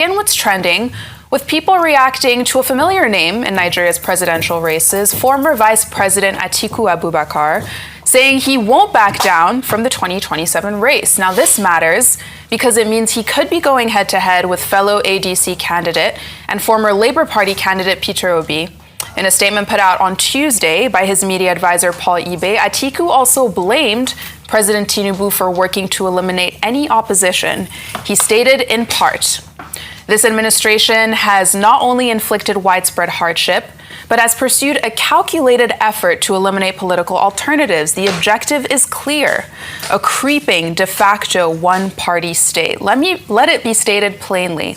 And what's trending, with people reacting to a familiar name in Nigeria's presidential races, former Vice President Atiku Abubakar, saying he won't back down from the 2027 race. Now, this matters because it means he could be going head-to-head with fellow ADC candidate and former Labour Party candidate Peter Obi. In a statement put out on Tuesday by his media advisor Paul Ibe, Atiku also blamed President Tinubu for working to eliminate any opposition. He stated in part, "This administration has not only inflicted widespread hardship, but has pursued a calculated effort to eliminate political alternatives. The objective is clear: a creeping de facto one-party state. Let it be stated plainly.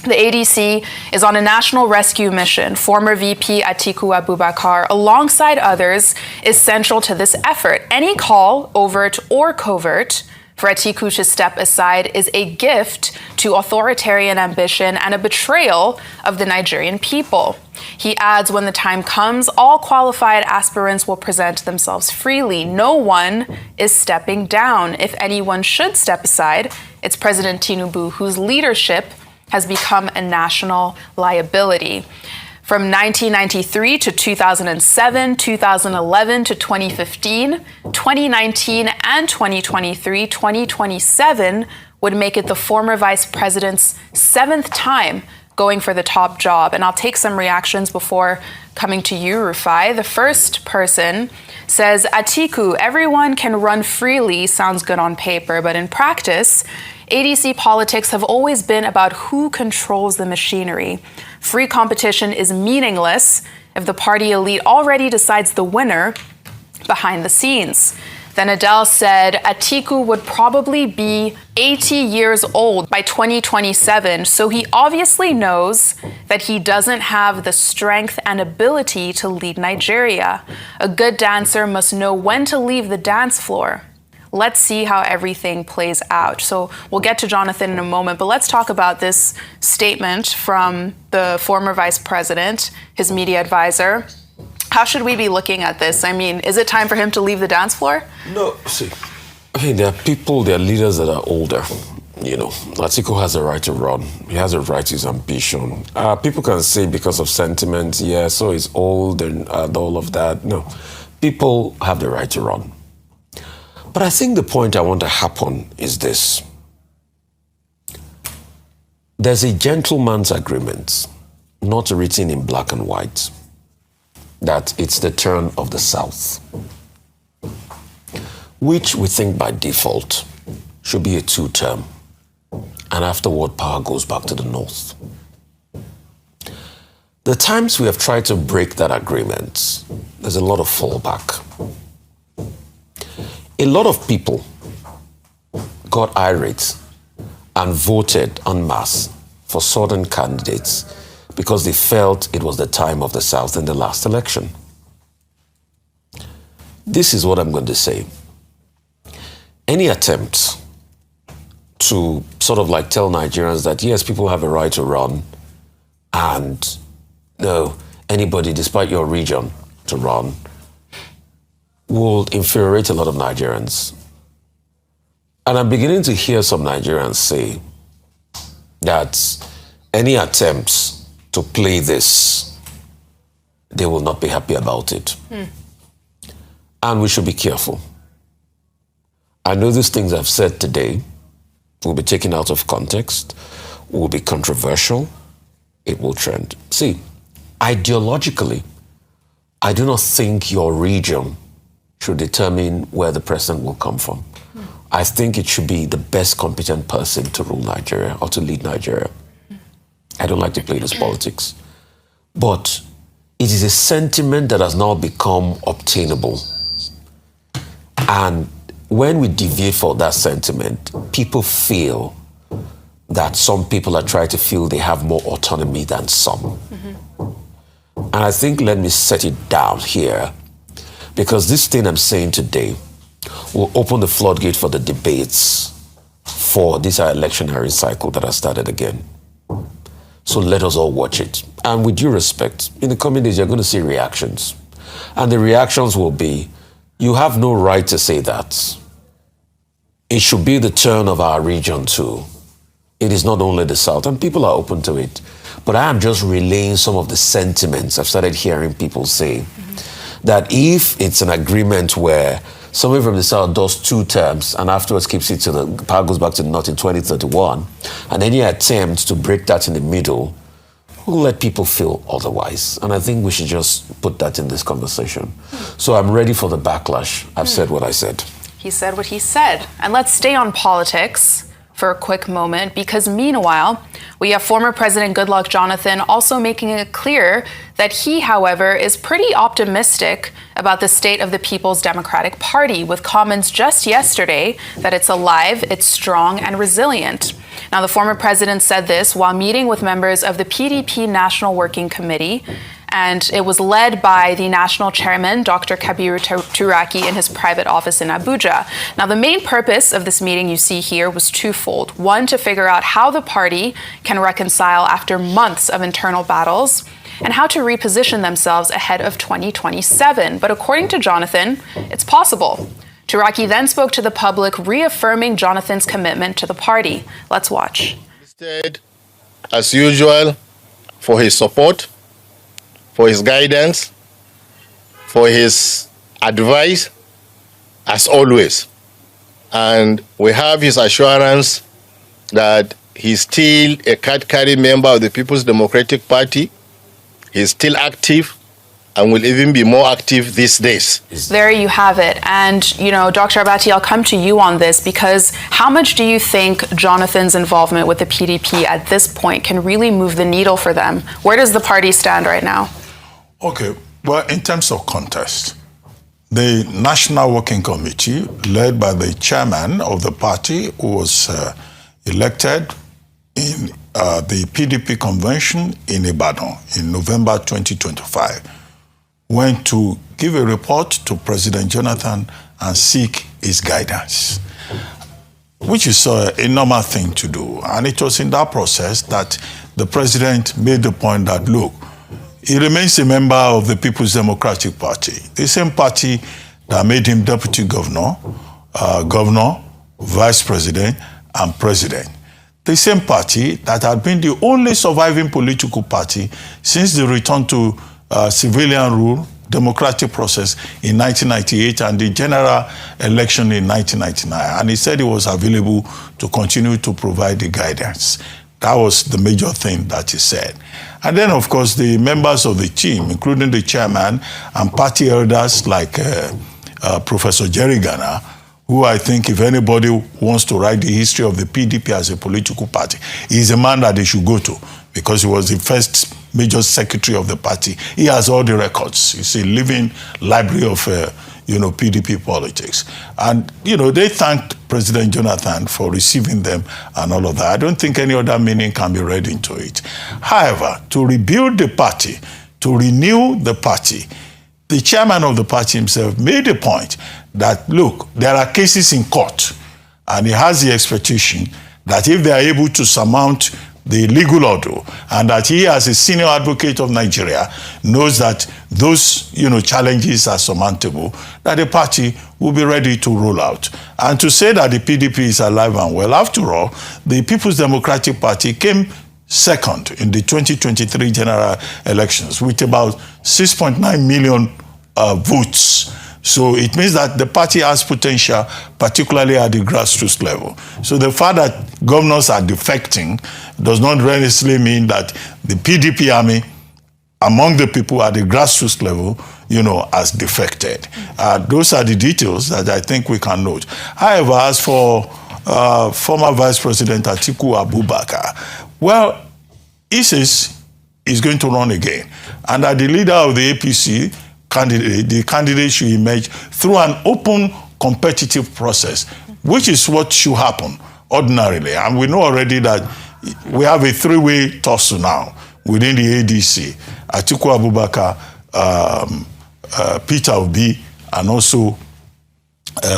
The ADC is on a national rescue mission. Former VP Atiku Abubakar, alongside others, is central to this effort. Any call, overt or covert, for Atiku to step aside is a gift to authoritarian ambition and a betrayal of the Nigerian people." He adds, "When the time comes, all qualified aspirants will present themselves freely. No one is stepping down. If anyone should step aside, it's President Tinubu, whose leadership has become a national liability." From 1993 to 2007, 2011 to 2015, 2019 and 2023, 2027 would make it the former vice president's 7th time going for the top job. And I'll take some reactions before coming to you, Rufai. The first person says, "Atiku, everyone can run freely, sounds good on paper, but in practice, ADC politics have always been about who controls the machinery. Free competition is meaningless if the party elite already decides the winner behind the scenes." Then Adele said, "Atiku would probably be 80 years old by 2027, so he obviously knows that he doesn't have the strength and ability to lead Nigeria. A good dancer must know when to leave the dance floor. Let's see how everything plays out." So we'll get to Jonathan in a moment, but let's talk about this statement from the former vice president, his media advisor. How should we be looking at this? I mean, is it time for him to leave the dance floor? No, see, there are people, there are leaders that are older. Atiku has a right to run. He has a right to his ambition. People can say because of sentiment, yeah, so he's old and all of that. No, people have the right to run. But I think the point I want to happen is this. There's a gentleman's agreement, not written in black and white, that it's the turn of the South, which we think by default should be a 2-term. And afterward, power goes back to the North. The times we have tried to break that agreement, there's a lot of fallback. A lot of people got irate and voted en masse for certain candidates because they felt it was the time of the South in the last election. This is what I'm going to say. Any attempt to sort of like tell Nigerians that, yes, people have a right to run and no, anybody, despite your region, to run, will infuriate a lot of Nigerians. And I'm beginning to hear some Nigerians say that any attempts to play this, they will not be happy about it. And we should be careful. I know these things I've said today will be taken out of context, will be controversial, it will trend. See, ideologically, I do not think your region should determine where the president will come from. I think it should be the best competent person to rule Nigeria or to lead Nigeria. I don't like to play this politics. But it is a sentiment that has now become obtainable. And when we deviate from that sentiment, people feel that some people are trying to feel they have more autonomy than some. And I think, let me set it down here, because this thing I'm saying today will open the floodgate for the debates for this electionary cycle that has started again. So let us all watch it. And with due respect, in the coming days, you're going to see reactions. And the reactions will be, you have no right to say that. It should be the turn of our region to it is not only the South, and people are open to it. But I am just relaying some of the sentiments I've started hearing people say, that if it's an agreement where somebody from the South does 2 terms and afterwards keeps it to the power goes back to the North in 2031, and any attempt to break that in the middle will let people feel otherwise. And I think we should just put that in this conversation. So I'm ready for the backlash. I've said what I said. He said what he said. And let's stay on politics for a quick moment, because meanwhile, we have former President Goodluck Jonathan also making it clear that he, however, is pretty optimistic about the state of the People's Democratic Party, with comments just yesterday that it's alive, it's strong, and resilient. Now, the former president said this while meeting with members of the PDP National Working Committee, and it was led by the national chairman, Dr. Kabiru Turaki, in his private office in Abuja. Now, the main purpose of this meeting you see here was twofold. One, to figure out how the party can reconcile after months of internal battles, and how to reposition themselves ahead of 2027. But according to Jonathan, it's possible. Turaki then spoke to the public, reaffirming Jonathan's commitment to the party. Let's watch. As usual, for his support, for his guidance, for his advice, as always. And we have his assurance that he's still a card-carrying member of the People's Democratic Party. He's still active and will even be more active these days. There you have it. And, Dr. Abati, I'll come to you on this, because how much do you think Jonathan's involvement with the PDP at this point can really move the needle for them? Where does the party stand right now? Okay, well, in terms of context, the National Working Committee, led by the chairman of the party, who was elected in the PDP convention in Ibadan in November 2025, went to give a report to President Jonathan and seek his guidance, which is a normal thing to do. And it was in that process that the president made the point that, look, he remains a member of the People's Democratic Party, the same party that made him deputy governor, vice president, and president. The same party that had been the only surviving political party since the return to civilian rule, democratic process in 1998 and the general election in 1999. And he said he was available to continue to provide the guidance. That was the major thing that he said. And then, of course, the members of the team, including the chairman and party elders like Professor Jerry Garner, who I think if anybody wants to write the history of the PDP as a political party, he's a man that they should go to, because he was the first major secretary of the party. He has all the records. It's a living library of PDP politics. And, they thanked President Jonathan for receiving them and all of that. I don't think any other meaning can be read into it. However, to rebuild the party, to renew the party, the chairman of the party himself made a point that, look, there are cases in court, and he has the expectation that if they are able to surmount the legal order, and that he, as a senior advocate of Nigeria, knows that those challenges are surmountable, that the party will be ready to roll out. And to say that the PDP is alive and well, after all, the People's Democratic Party came second in the 2023 general elections with about 6.9 million votes. So it means that the party has potential, particularly at the grassroots level. So the fact that governors are defecting does not necessarily mean that the PDP army, among the people at the grassroots level, has defected. Those are the details that I think we can note. However, as for former Vice President Atiku Abubakar, well, he says he's going to run again. And that the leader of the APC, the candidate should emerge through an open, competitive process, which is what should happen ordinarily. And we know already that we have a three-way tussle now within the ADC. Atiku Abubakar, Peter Obi, and also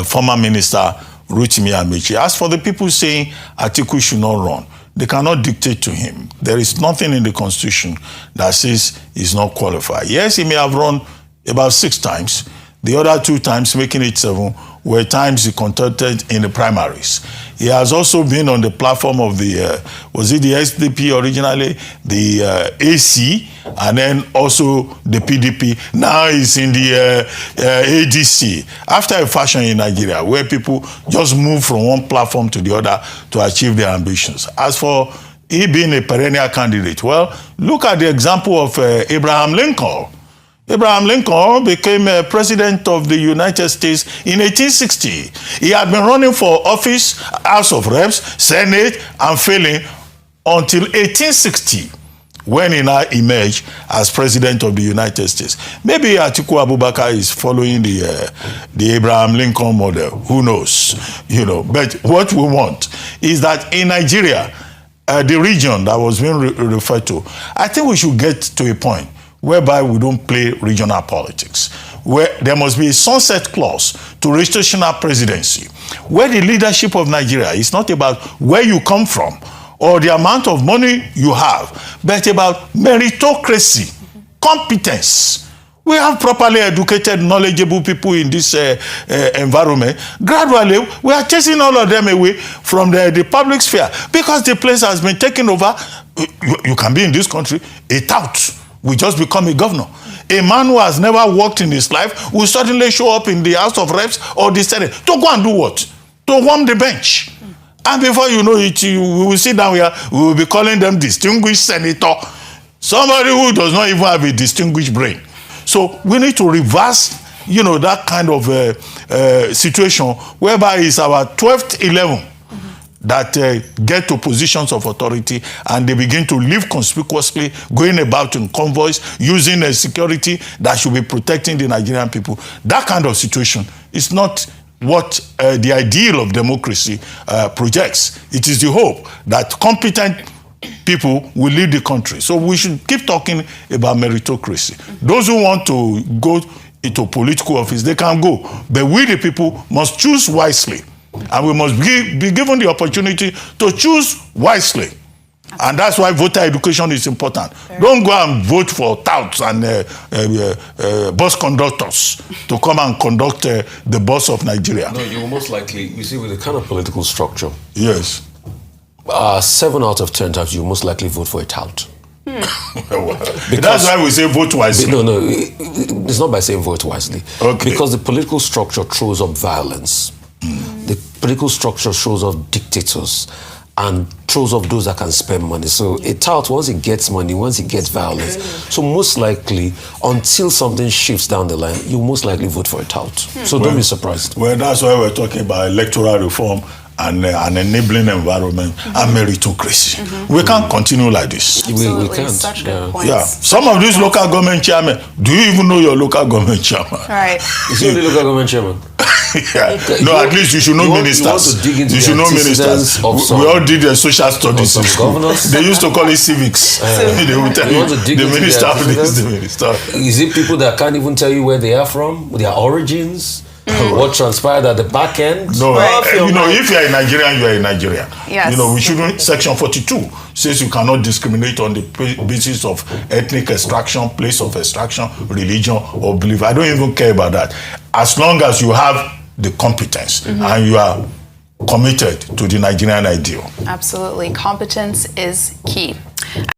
former Minister Rotimi Amechi. As for the people saying Atiku should not run, they cannot dictate to him. There is nothing in the Constitution that says he's not qualified. Yes, he may have run about 6 times. The other 2 times, making it 7, were times he contested in the primaries. He has also been on the platform of the, was it the SDP originally, the AC, and then also the PDP. Now he's in the ADC. After a fashion in Nigeria, where people just move from one platform to the other to achieve their ambitions. As for he being a perennial candidate, well, look at the example of Abraham Lincoln. Abraham Lincoln became president of the United States in 1860. He had been running for office, House of Reps, Senate, and failing until 1860, when he now emerged as president of the United States. Maybe Atiku Abubakar is following the Abraham Lincoln model. Who knows? You know, but what we want is that in Nigeria, the region that was being referred to, I think we should get to a point whereby we don't play regional politics, where there must be a sunset clause to rotational presidency, where the leadership of Nigeria is not about where you come from or the amount of money you have, but about meritocracy, competence. We have properly educated, knowledgeable people in this environment. Gradually, we are chasing all of them away from the public sphere because the place has been taken over. You can be in this country, a tout will just become a governor. A man who has never worked in his life will suddenly show up in the House of Reps or the Senate to go and do what? To warm the bench. And before you know it, we will sit down here, we will be calling them distinguished senator. Somebody who does not even have a distinguished brain. So we need to reverse, you know, that kind of situation whereby it's our 12th 11 that get to positions of authority and they begin to live conspicuously, going about in convoys, using a security that should be protecting the Nigerian people. That kind of situation is not what the ideal of democracy projects. It is the hope that competent people will lead the country. So we should keep talking about meritocracy. Those who want to go into political office, they can go. But we, the people, must choose wisely. And we must be given the opportunity to choose wisely. And that's why voter education is important. Don't go and vote for touts and bus conductors to come and conduct the bus of Nigeria. No, you will most likely, you see, with the kind of political structure, yes, 7 out of 10 times you most likely vote for a tout. That's why we say vote wisely. No, it's not by saying vote wisely. Okay. Because the political structure throws up violence. The political structure shows off dictators and throws off those that can spend money. So a tout, once it gets money, once it gets violence, so most likely, until something shifts down the line, you most likely vote for a tout. So don't be surprised. Well, that's why we're talking about electoral reform and an enabling environment and meritocracy. We can't continue like this. Absolutely, We can't. such good points. Yeah, some of these local government chairmen, do you even know your local government chairman? Right. Is he the local government chairman? Yeah. No, at least you should know ministers. You should know ministers. We all did the social studies in school. Governors. They used to call it civics. They would tell you the minister of this, the minister. Is it people that can't even tell you where they are from, their origins, what transpired at the back end? No, you know, if you're a Nigerian, you're a Nigerian. Yes. You know, we shouldn't. Section 42 says you cannot discriminate on the basis of ethnic extraction, place of extraction, religion, or belief. I don't even care about that. As long as you have the competence and you are committed to the Nigerian ideal. Absolutely. Competence is key.